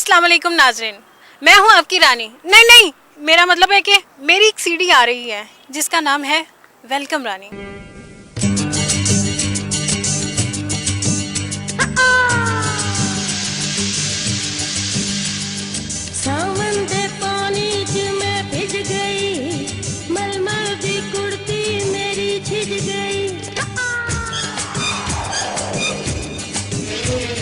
अस्सलाम वालेकुम नाज़रीन, मैं हूं आपकी रानी। नहीं, मेरा मतलब है कि मेरी एक सीडी आ रही है जिसका नाम है वेलकम रानी। सावन दे पानी च मैं भिज गई, मलमल दी कुर्ती मेरी छिज गई।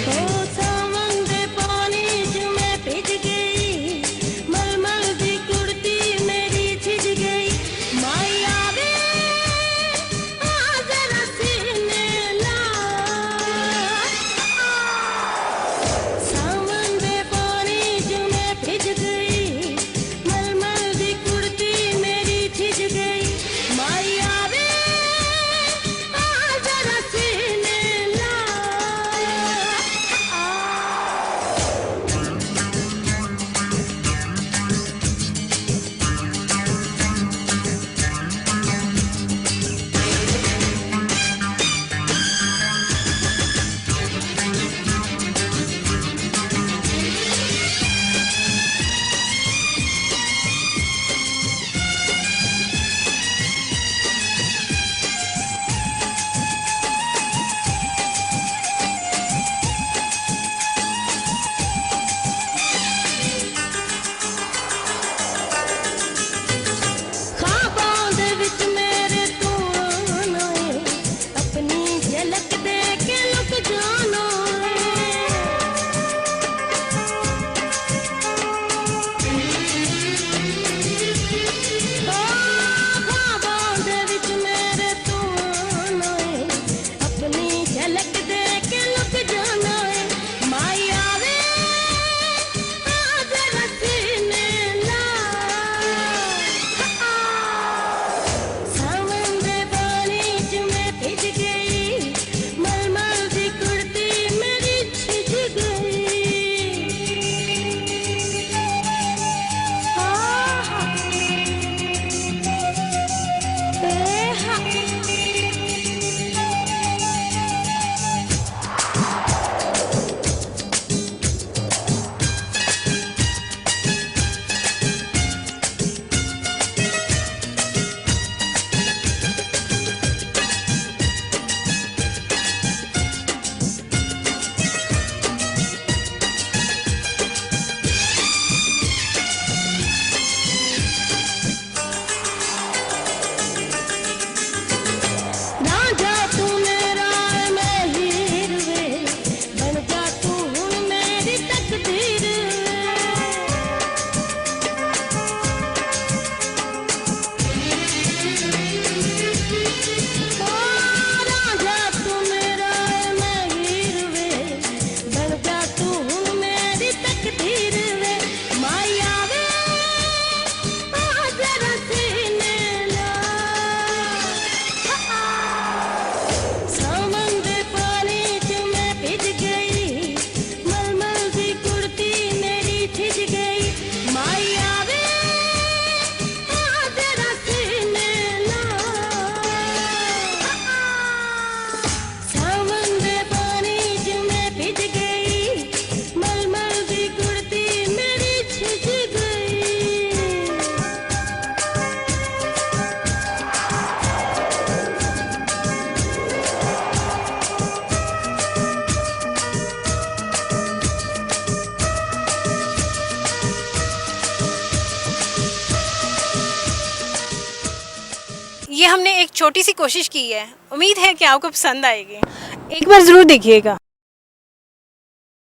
ओ सावन दे पानी च मैं भिज गई, मलमल दी कुर्ती मेरी छिज गई। माई आवे आ जरा सीने ला, सावन दे पानी च मैं भिज गई, मलमल दी कुर्ती मेरी छिज गई। माई आवे आ जरा सीने ला। ख्वाबां दे विच मेरे तू आना है, अपनी झलक दे के लुक जाना है। ख्वाबां दे विच मेरे तू आना है, अपनी झलक दे के लुक जाना है। माई आवे आ जरा सीने ला, सावन दे पानी च मैं भिज गई, मलमल दी कुर्ती मेरी छिज गई। आहा ए हा। राजा तू मेरा मैं हीर वे, बन जा तू हुण मेरी तकदीर वे। ओ राजा तू मेरा मैं हीर वे, बन जा तू हुण मेरी तकदीर वे। माई आवे आ जरा सीने ला, सावन दे पानी च मैं भिज गई, मलमल दी कुर्ती मेरी छिज गई। माई आवे आ जरा सीने ला, सावन दे पानी च मैं भिज गई, मलमल दी कुर्ती मेरी छिज गई। ये हमने एक छोटी सी कोशिश की है, उम्मीद है कि आपको पसंद आएगी। एक बार ज़रूर देखिएगा।